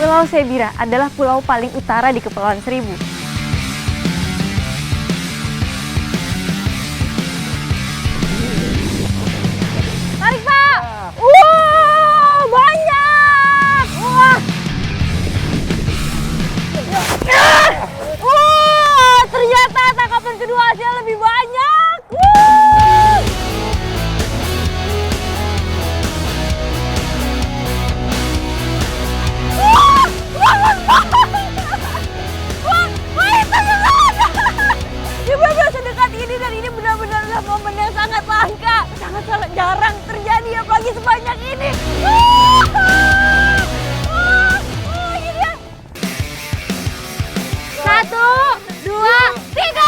Pulau Sebira adalah pulau paling utara di Kepulauan Seribu. Tarik, Pak! Wah, banyak! Wah! Wah, ternyata tangkapan kedua hasilnya lebih banyak! Wah! Benar-benar sedekat ini dan ini benar-benar momen yang sangat langka, sangat jarang terjadi apalagi sebanyak ini. Ini dia. 1, 2, 3.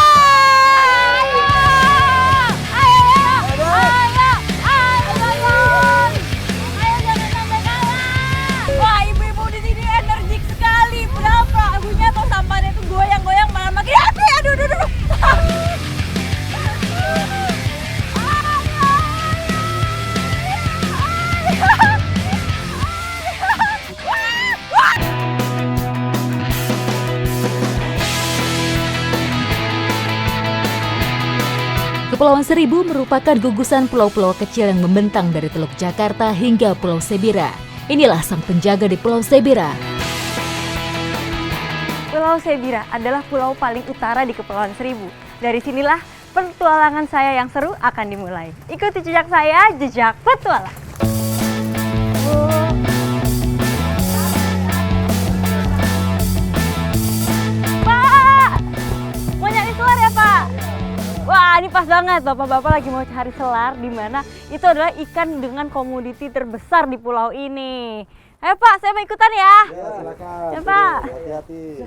Wah, ibu-ibu di sini energik sekali. Berapa? Abunya atau sampahnya itu goyang-goyang malah makin api. Aduh. Kepulauan Seribu merupakan gugusan pulau-pulau kecil yang membentang dari Teluk Jakarta hingga Pulau Sebira. Inilah sang penjaga di Pulau Sebira. Pulau Sebira adalah pulau paling utara di Kepulauan Seribu. Dari sinilah petualangan saya yang seru akan dimulai. Ikuti jejak saya, jejak petualang. Pak, mau nyari selar ya, Pak? Wah, ini pas banget. Bapak-bapak lagi mau cari selar di mana itu adalah ikan dengan komoditi terbesar di pulau ini. Ayo Pak, saya mau ikutan ya. Ya, silakan. Ya, Pak. Hati-hati.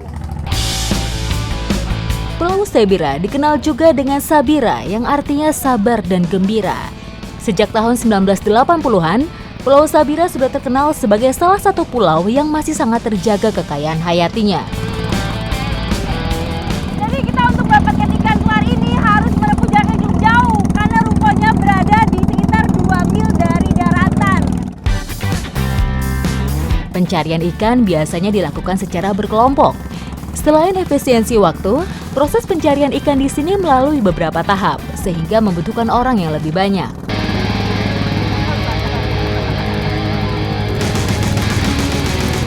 Pulau Sebira dikenal juga dengan Sabira yang artinya sabar dan gembira. Sejak tahun 1980-an, Pulau Sabira sudah terkenal sebagai salah satu pulau yang masih sangat terjaga kekayaan hayatinya. Jadi kita untuk mendapatkan ikan selar ini harus menempuh jarak yang cukup jauh karena rumputnya berada di sekitar 2 mil dari daratan. Pencarian ikan biasanya dilakukan secara berkelompok. Selain efisiensi waktu, proses pencarian ikan di sini melalui beberapa tahap, sehingga membutuhkan orang yang lebih banyak.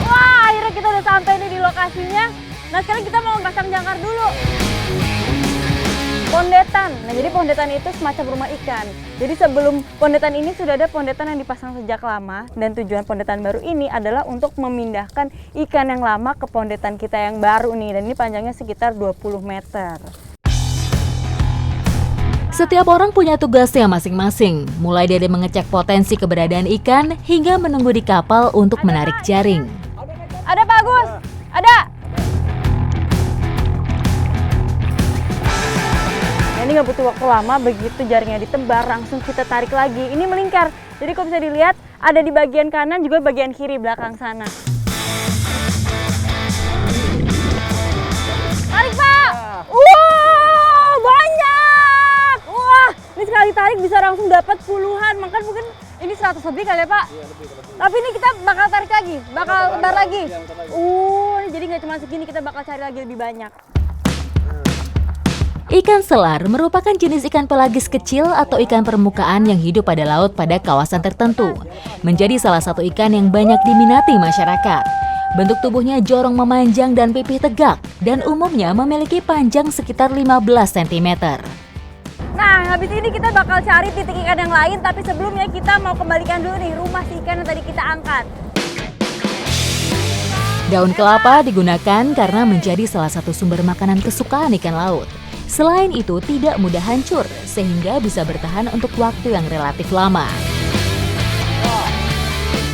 Wah, akhirnya kita udah sampai nih di lokasinya. Nah, sekarang kita mau pasang jangkar dulu. Pondetan. Nah, jadi pondetan itu semacam rumah ikan. Jadi sebelum pondetan ini sudah ada pondetan yang dipasang sejak lama dan tujuan pondetan baru ini adalah untuk memindahkan ikan yang lama ke pondetan kita yang baru nih. Dan ini panjangnya sekitar 20 meter. Setiap orang punya tugasnya masing-masing, mulai dari mengecek potensi keberadaan ikan hingga menunggu di kapal untuk menarik jaring. Ada Pak Agus? Ada? Ini nggak butuh waktu lama, begitu jaringnya ditebar langsung kita tarik lagi. Ini melingkar, jadi kalau bisa dilihat ada di bagian kanan juga bagian kiri belakang sana. Tarik Pak! Wah, banyak! Wah, ini sekali tarik bisa langsung dapat puluhan, maka mungkin ini 100 lebih kali ya Pak? Iya, lebih. Tapi ini kita bakal tarik lagi, bakal lebar lagi. Jadi nggak cuma segini, kita bakal cari lagi lebih banyak. Ikan selar merupakan jenis ikan pelagis kecil atau ikan permukaan yang hidup pada laut pada kawasan tertentu. Menjadi salah satu ikan yang banyak diminati masyarakat. Bentuk tubuhnya jorong memanjang dan pipih tegak, dan umumnya memiliki panjang sekitar 15 cm. Nah, habis ini kita bakal cari titik ikan yang lain, tapi sebelumnya kita mau kembalikan dulu nih rumah si ikan yang tadi kita angkat. Daun kelapa digunakan karena menjadi salah satu sumber makanan kesukaan ikan laut. Selain itu, tidak mudah hancur, sehingga bisa bertahan untuk waktu yang relatif lama.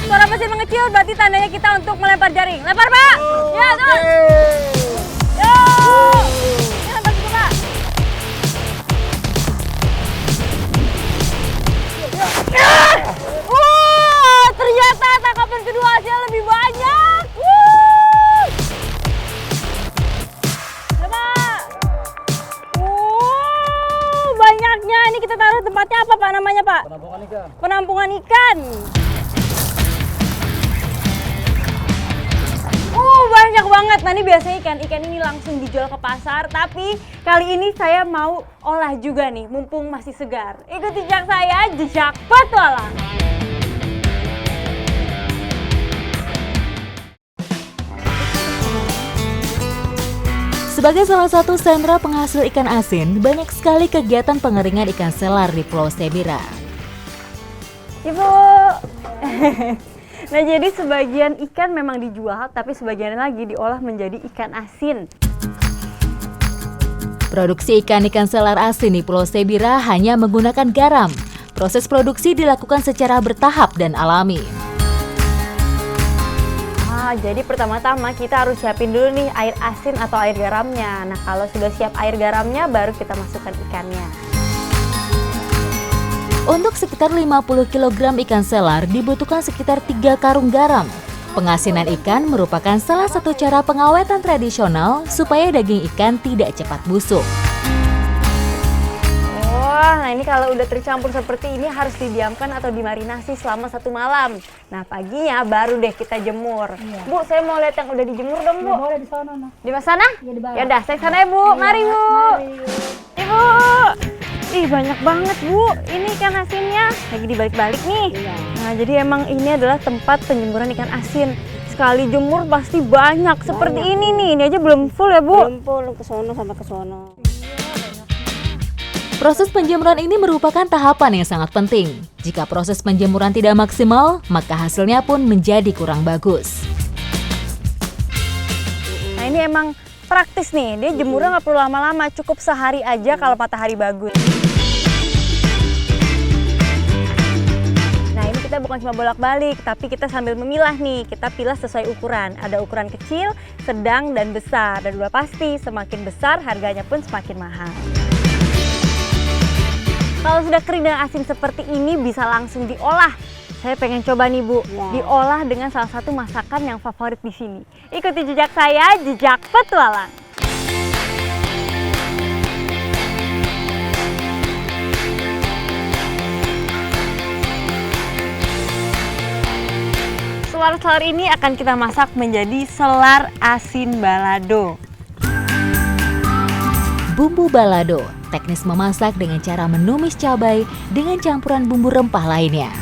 Suara mesin mengecil berarti tandanya kita untuk melempar jaring. Lempar, Pak! Ya, terus! Yo! Ini lempar juga, Pak. Wah, ternyata tangkapan kedua hasilnya lebih banyak. Banyaknya. Ini kita taruh tempatnya apa Pak namanya Pak? Penampungan ikan. Penampungan ikan. Banyak banget. Nah ini biasanya ikan ini langsung dijual ke pasar, tapi kali ini saya mau olah juga nih, mumpung masih segar. Ikuti jejak saya, jejak petualang. Sebagai salah satu sentra penghasil ikan asin, banyak sekali kegiatan pengeringan ikan selar di Pulau Sebira. Ibu. Nah jadi sebagian ikan memang dijual, tapi sebagian lagi diolah menjadi ikan asin. Produksi ikan selar asin di Pulau Sebira hanya menggunakan garam. Proses produksi dilakukan secara bertahap dan alami. Jadi pertama-tama kita harus siapin dulu nih air asin atau air garamnya. Nah kalau sudah siap air garamnya, baru kita masukkan ikannya. Untuk sekitar 50 kg ikan selar dibutuhkan sekitar 3 karung garam. Pengasinan ikan merupakan salah satu cara pengawetan tradisional supaya daging ikan tidak cepat busuk. Wah, nah ini kalau udah tercampur seperti ini harus didiamkan atau dimarinasi selama 1 malam. Nah paginya baru deh kita jemur. Iya. Bu, saya mau lihat yang udah dijemur dong, Bu. Boleh di sana, nah. Di sana? Iya, di bawah. Ya udah, saya ke sana ya, Bu. Mari, Bu. Ibu. Ih, banyak banget, Bu. Ini ikan asinnya lagi dibalik-balik nih. Iya. Nah, jadi emang ini adalah tempat penjemuran ikan asin. Sekali jemur pasti banyak. Seperti ini nih. Ini aja belum full ya, Bu? Belum full, ke sono sampai ke sono. Proses penjemuran ini merupakan tahapan yang sangat penting. Jika proses penjemuran tidak maksimal, maka hasilnya pun menjadi kurang bagus. Nah, ini emang praktis nih. Dia jemurnya nggak perlu lama-lama, cukup sehari aja kalau matahari bagus. Nah, ini kita bukan cuma bolak-balik, tapi kita sambil memilah nih. Kita pilah sesuai ukuran. Ada ukuran kecil, sedang, dan besar. Dan udah pasti semakin besar harganya pun semakin mahal. Kalau sudah kering dan asin seperti ini bisa langsung diolah. Saya pengen coba nih, Bu, diolah dengan salah satu masakan yang favorit di sini. Ikuti jejak saya, jejak petualang. Selar-selar ini akan kita masak menjadi selar asin balado. Bumbu balado, teknis memasak dengan cara menumis cabai dengan campuran bumbu rempah lainnya.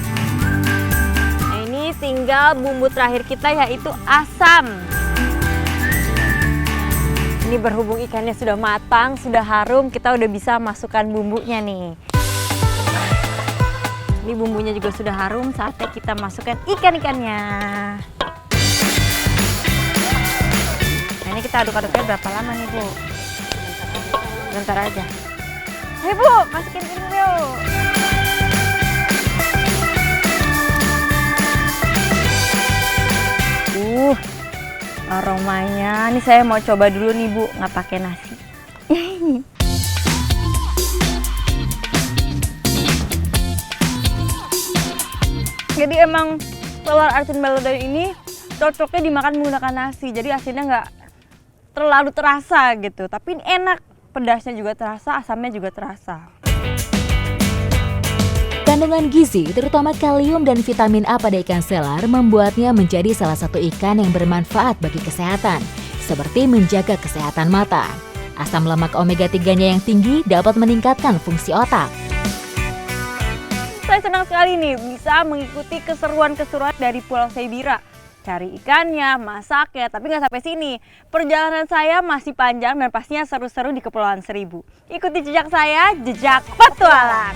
Nah, ini tinggal bumbu terakhir kita yaitu asam. Ini berhubung ikannya sudah matang, sudah harum, kita udah bisa masukkan bumbunya nih. Ini bumbunya juga sudah harum, saatnya kita masukkan ikan-ikannya. Nah, ini kita aduk-aduknya berapa lama nih, Bu? Bentar aja. Ayo, Bu, masukin ini yuk. Aromanya. Ini saya mau coba dulu nih, Bu, nggak pakai nasi. Jadi emang telur asin balado ini cocoknya dimakan menggunakan nasi. Jadi asinnya nggak terlalu terasa gitu. Tapi ini enak. Pedasnya juga terasa, asamnya juga terasa. Kandungan gizi, terutama kalium dan vitamin A pada ikan selar membuatnya menjadi salah satu ikan yang bermanfaat bagi kesehatan, seperti menjaga kesehatan mata. Asam lemak omega 3-nya yang tinggi dapat meningkatkan fungsi otak. Saya senang sekali nih bisa mengikuti keseruan-keseruan dari Pulau Sebira. Cari ikannya, masaknya, tapi nggak sampai sini. Perjalanan saya masih panjang dan pastinya seru-seru di Kepulauan Seribu. Ikuti jejak saya, jejak petualang.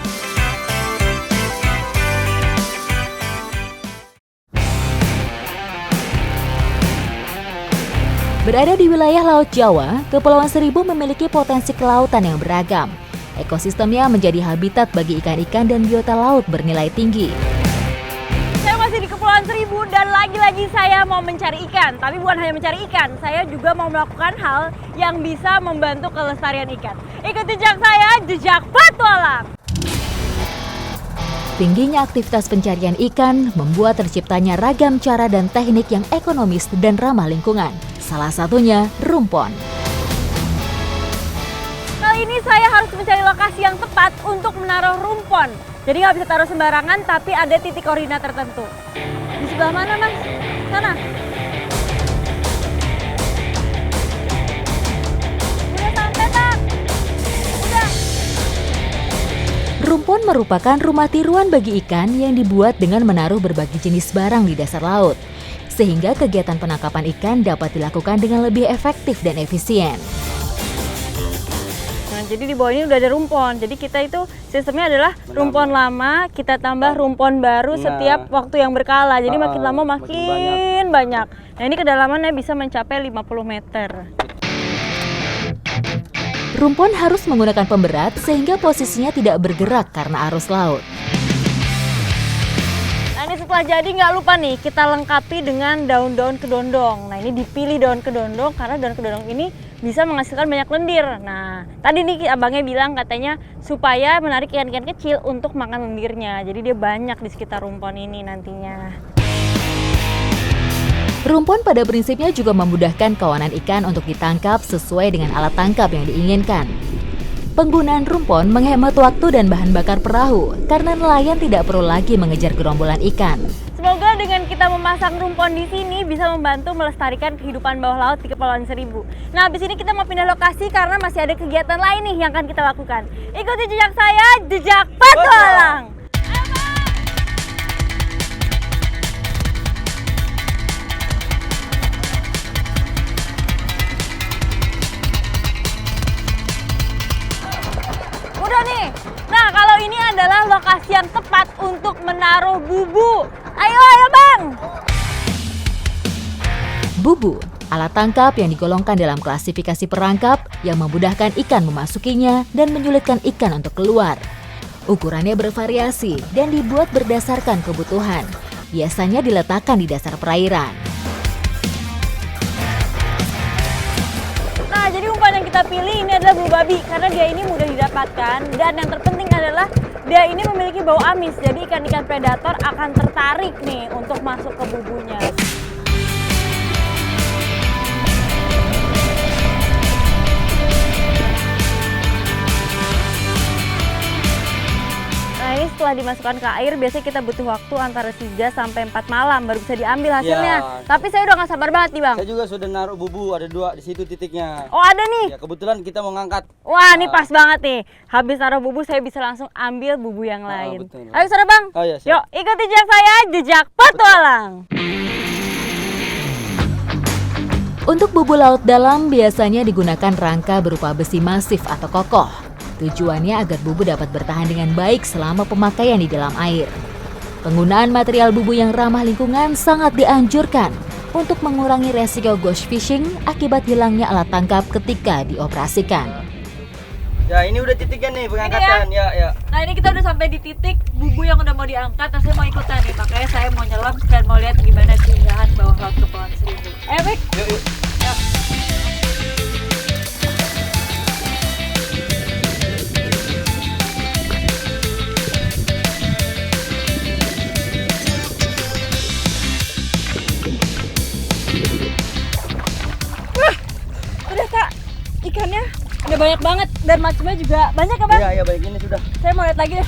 Berada di wilayah Laut Jawa, Kepulauan Seribu memiliki potensi kelautan yang beragam. Ekosistemnya menjadi habitat bagi ikan-ikan dan biota laut bernilai tinggi. Saya masih di Kepulauan Seribu dan lagi-lagi saya mau mencari ikan. Tapi bukan hanya mencari ikan, saya juga mau melakukan hal yang bisa membantu kelestarian ikan. Ikuti jejak saya, jejak petualang. Tingginya aktivitas pencarian ikan membuat terciptanya ragam cara dan teknik yang ekonomis dan ramah lingkungan. Salah satunya rumpon. Kali ini saya harus mencari lokasi yang tepat untuk menaruh rumpon. Jadi nggak bisa taruh sembarangan, tapi ada titik koordinat tertentu. Di sebelah mana, Mas? Sana. Rumpon merupakan rumah tiruan bagi ikan yang dibuat dengan menaruh berbagai jenis barang di dasar laut, sehingga kegiatan penangkapan ikan dapat dilakukan dengan lebih efektif dan efisien. Nah, jadi di bawah ini udah ada rumpon. Jadi kita itu sistemnya adalah rumpon lama, kita tambah rumpon baru setiap waktu yang berkala. Jadi makin lama makin banyak. Nah, ini kedalamannya bisa mencapai 50 meter. Rumpon harus menggunakan pemberat sehingga posisinya tidak bergerak karena arus laut. Nah, ini setelah jadi nggak lupa nih kita lengkapi dengan daun-daun kedondong. Nah, ini dipilih daun kedondong karena daun kedondong ini bisa menghasilkan banyak lendir. Nah, tadi nih abangnya bilang katanya supaya menarik ikan-ikan kecil untuk makan lendirnya. Jadi dia banyak di sekitar rumpon ini nantinya. Rumpon pada prinsipnya juga memudahkan kawanan ikan untuk ditangkap sesuai dengan alat tangkap yang diinginkan. Penggunaan rumpon menghemat waktu dan bahan bakar perahu karena nelayan tidak perlu lagi mengejar gerombolan ikan. Semoga dengan kita memasang rumpon di sini bisa membantu melestarikan kehidupan bawah laut di Kepulauan Seribu. Nah, habis ini kita mau pindah lokasi karena masih ada kegiatan lain nih yang akan kita lakukan. Ikuti jejak saya, jejak petualang. Udah nih. Nah, kalau ini adalah lokasi yang tepat untuk menaruh bubu. Ayo Bang! Bubu, alat tangkap yang digolongkan dalam klasifikasi perangkap yang memudahkan ikan memasukinya dan menyulitkan ikan untuk keluar. Ukurannya bervariasi dan dibuat berdasarkan kebutuhan. Biasanya diletakkan di dasar perairan. Nah, jadi umpan yang kita pilih ini adalah bulu babi karena dia ini mudah didapatkan dan yang terpenting adalah dia ini memiliki bau amis. Jadi ikan-ikan predator akan tertarik nih untuk masuk ke bubunya. Nah, ini setelah dimasukkan ke air, biasanya kita butuh waktu antara 3 sampai 4 malam baru bisa diambil hasilnya. Ya. Tapi saya udah gak sabar banget nih Bang. Saya juga sudah naruh bubu, ada 2 di situ titiknya. Oh, ada nih. Ya, kebetulan kita mau ngangkat. Wah, ini pas banget nih. Habis naruh bubu, saya bisa langsung ambil bubu yang lain. Betul. Ayo, saudara Bang. Oh, iya, siap. Yuk, ikuti jejak saya, jejak petualang. Untuk bubu laut dalam biasanya digunakan rangka berupa besi masif atau kokoh. Tujuannya agar bubu dapat bertahan dengan baik selama pemakaian di dalam air. Penggunaan material bubu yang ramah lingkungan sangat dianjurkan untuk mengurangi resiko ghost fishing akibat hilangnya alat tangkap ketika dioperasikan. Ya, ini udah titiknya nih pengangkatan. Ya. Nah, ini kita udah sampai di titik bubu yang udah mau diangkat. Nah, saya mau ikutan nih. Makanya saya mau nyelam dan mau lihat gimana keindahan bawah laut Kepulauan Seribu. Ayo, Bik. Yuk. Yuk. Udah Kak, ikannya udah banyak banget dan macamnya juga banyak ya Bang? Iya, banyak ini sudah. Saya mau lihat lagi deh.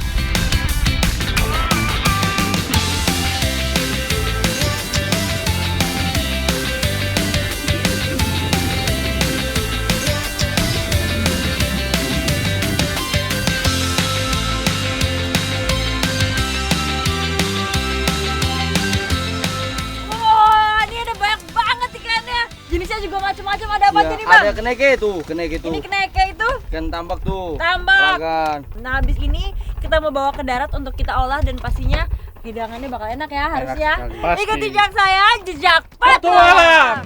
Wah, ini ada banyak banget ikannya. Jenisnya juga macam-macam. Ada apa aja nih Bang? Ada keneke tuh. Ini keneke itu Ikan tambak tuh. tambak. Ragan. Nah, habis ini kita mau bawa ke darat untuk kita olah dan pastinya hidangannya bakal enak ya harusnya. sekali. Pasti. Ikuti jejak saya, jejak petualang.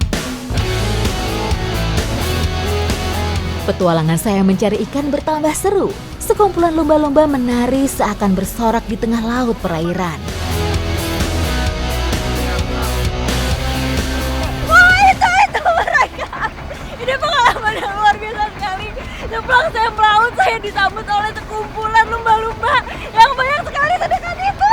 Petualangan saya mencari ikan bertambah seru. Sekumpulan lumba-lumba menari seakan bersorak di tengah laut perairan. Wah, itu mereka. Ini pengalaman yang luar biasa sekali. Setelah saya melaut, saya disambut oleh sekumpulan lumba-lumba yang banyak sekali sedekat itu.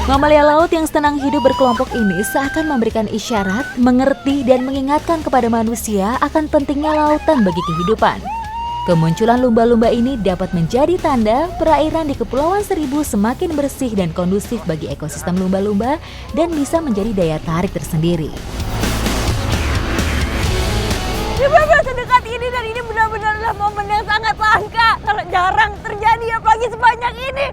Mamalia laut yang senang hidup berkelompok ini seakan memberikan isyarat, mengerti, dan mengingatkan kepada manusia akan pentingnya lautan bagi kehidupan. Kemunculan lumba-lumba ini dapat menjadi tanda perairan di Kepulauan Seribu semakin bersih dan kondusif bagi ekosistem lumba-lumba dan bisa menjadi daya tarik tersendiri. Benar-benar sedekat ini dan ini benar-benarlah momen yang sangat langka. Kalau jarang terjadi apalagi sebanyak ini.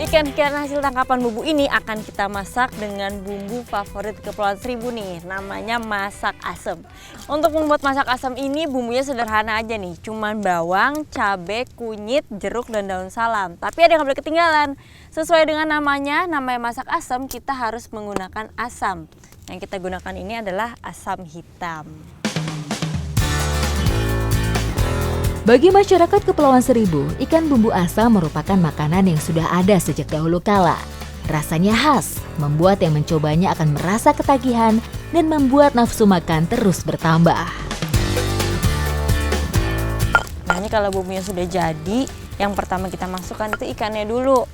Ikan-ikan hasil tangkapan Bubu ini akan kita masak dengan bumbu favorit Kepulauan Seribu nih, namanya masak asem. Untuk membuat masak asem ini bumbunya sederhana aja nih, cuman bawang, cabai, kunyit, jeruk, dan daun salam. Tapi ada yang nggak boleh ketinggalan, sesuai dengan namanya masak asem, kita harus menggunakan asam. Yang kita gunakan ini adalah asam hitam. Bagi masyarakat Kepulauan Seribu, ikan bumbu asam merupakan makanan yang sudah ada sejak dahulu kala. Rasanya khas, membuat yang mencobanya akan merasa ketagihan dan membuat nafsu makan terus bertambah. Nah ini kalau bumbunya sudah jadi, yang pertama kita masukkan itu ikannya dulu.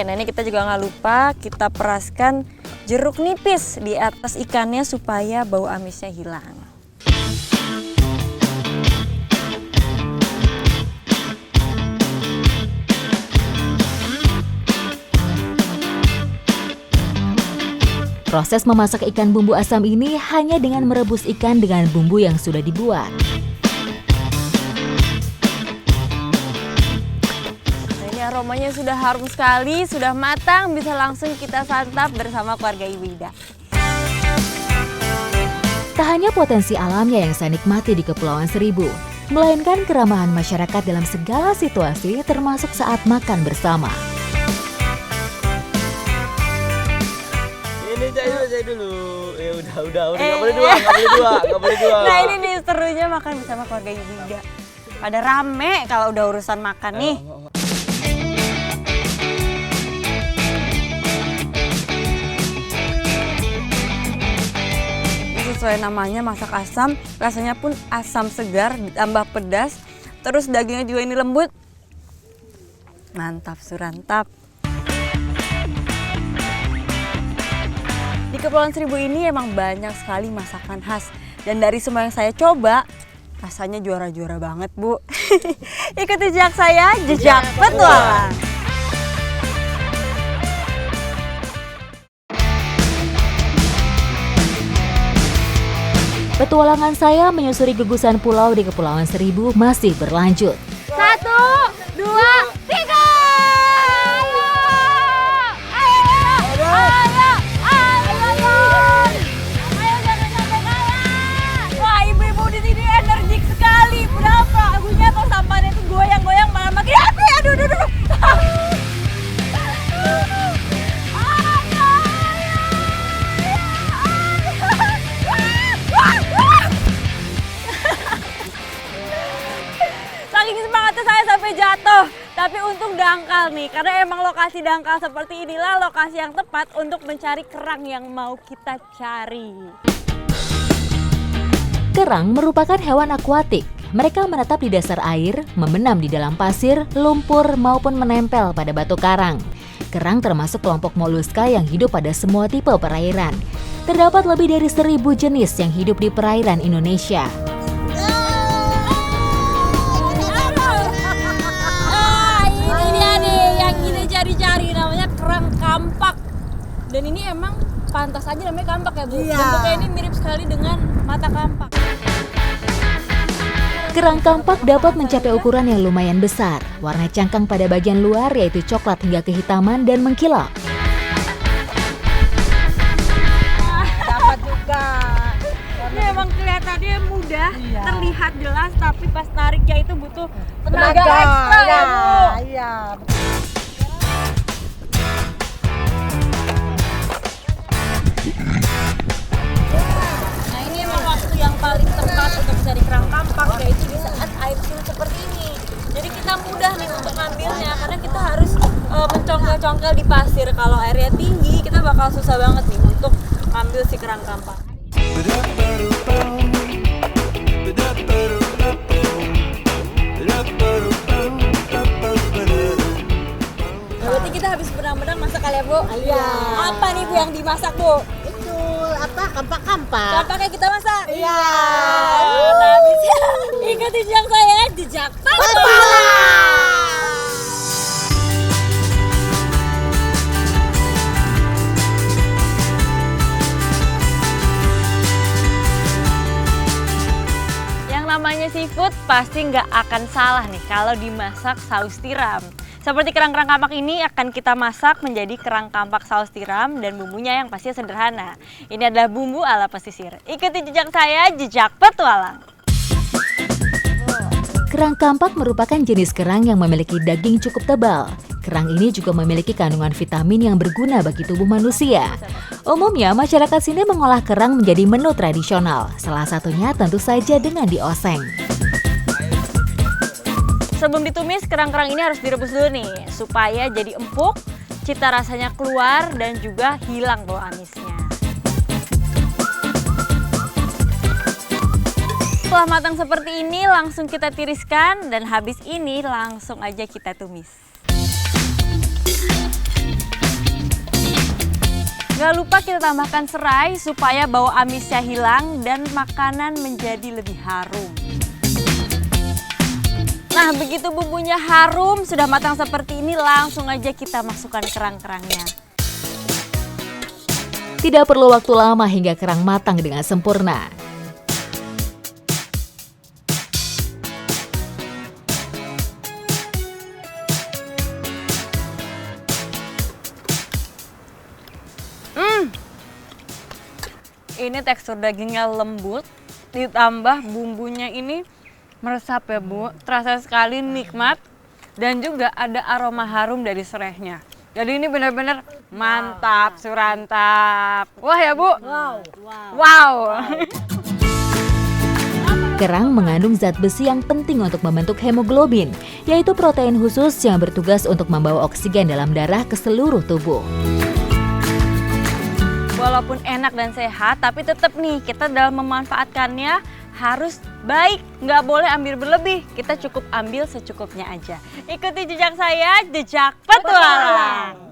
Nah ini kita juga nggak lupa kita peraskan jeruk nipis di atas ikannya supaya bau amisnya hilang. Proses memasak ikan bumbu asam ini hanya dengan merebus ikan dengan bumbu yang sudah dibuat. Aromanya sudah harum sekali, sudah matang, bisa langsung kita santap bersama keluarga Ibu Ida. Tak hanya potensi alamnya yang saya nikmati di Kepulauan Seribu, melainkan keramahan masyarakat dalam segala situasi termasuk saat makan bersama. Ini saya dulu. Ya udah, nggak boleh dua. Nah ini nih serunya makan bersama keluarga Ibu Ida. Pada rame kalau udah urusan makan nih. Sesuai namanya masak asam, rasanya pun asam segar ditambah pedas, terus dagingnya juga ini lembut. Mantap surantap. Di Kepulauan Seribu ini emang banyak sekali masakan khas, dan dari semua yang saya coba rasanya juara-juara banget, Bu. Ikuti jejak saya, jejak petualang. Petualangan saya menyusuri gugusan pulau di Kepulauan Seribu masih berlanjut. 1, 2, 3! Ayo jangan sampai kalah! Wah ibu-ibu di sini energik sekali. Berapa? Agunya atau sampahnya itu goyang-goyang malah makin api. Aduh. Saking semangatnya saya sampai jatuh. Tapi untung dangkal nih, karena emang lokasi dangkal seperti inilah lokasi yang tepat untuk mencari kerang yang mau kita cari. Kerang merupakan hewan akuatik. Mereka menetap di dasar air, membenam di dalam pasir, lumpur, maupun menempel pada batu karang. Kerang termasuk kelompok moluska yang hidup pada semua tipe perairan. Terdapat lebih dari 1.000 jenis yang hidup di perairan Indonesia. Cari namanya kerang kampak, dan ini emang pantas aja namanya kampak ya Bu. Iya. Bentuknya ini mirip sekali dengan mata kampak. Kerang kampak dapat mencapai ukuran yang lumayan besar. Warna cangkang pada bagian luar yaitu coklat hingga kehitaman dan mengkilap. Dapat juga. Ini emang kelihatannya mudah, terlihat jelas, tapi pas nariknya itu butuh tenaga ekstra ya Bu. Iya. Nah ini emang waktu yang paling tepat untuk mencari kerang kampak, yaitu di saat air surut seperti ini. Jadi kita mudah mudah nih untuk ngambilnya karena kita harus mencongkel-congkel di pasir. Kalau airnya tinggi, kita bakal susah banget nih untuk ngambil si kerang kampak. Berarti kita habis benang-benang masak kali ya, Bu? Iya. Apa nih, Bu, yang dimasak, Bu? Itu apa? Kampak-kampak. Kampaknya kita masak? Iya. Nah, bisa. Ikuti jejak saya, jejak Petualang. Yang namanya seafood pasti nggak akan salah nih kalau dimasak saus tiram. Seperti kerang-kerang kampak ini akan kita masak menjadi kerang kampak saus tiram dan bumbunya yang pastinya sederhana. Ini adalah bumbu ala pesisir. Ikuti jejak saya, jejak petualang. Kerang kampak merupakan jenis kerang yang memiliki daging cukup tebal. Kerang ini juga memiliki kandungan vitamin yang berguna bagi tubuh manusia. Umumnya, masyarakat sini mengolah kerang menjadi menu tradisional. Salah satunya tentu saja dengan dioseng. Sebelum ditumis, kerang-kerang ini harus direbus dulu nih, supaya jadi empuk, cita rasanya keluar, dan juga hilang bau amisnya. Setelah matang seperti ini, langsung kita tiriskan, dan habis ini langsung aja kita tumis. Gak lupa kita tambahkan serai supaya bau amisnya hilang dan makanan menjadi lebih harum. Nah, begitu bumbunya harum, sudah matang seperti ini, langsung aja kita masukkan kerang-kerangnya. Tidak perlu waktu lama hingga kerang matang dengan sempurna. Ini tekstur dagingnya lembut, ditambah bumbunya ini meresap ya, Bu. Terasa sekali nikmat dan juga ada aroma harum dari serehnya. Jadi ini benar-benar mantap, surantap. Wah ya, Bu? Wow. Kerang mengandung zat besi yang penting untuk membentuk hemoglobin, yaitu protein khusus yang bertugas untuk membawa oksigen dalam darah ke seluruh tubuh. Walaupun enak dan sehat, tapi tetap nih kita dalam memanfaatkannya harus baik, nggak boleh ambil berlebih. Kita cukup ambil secukupnya aja. Ikuti jejak saya, jejak petualang.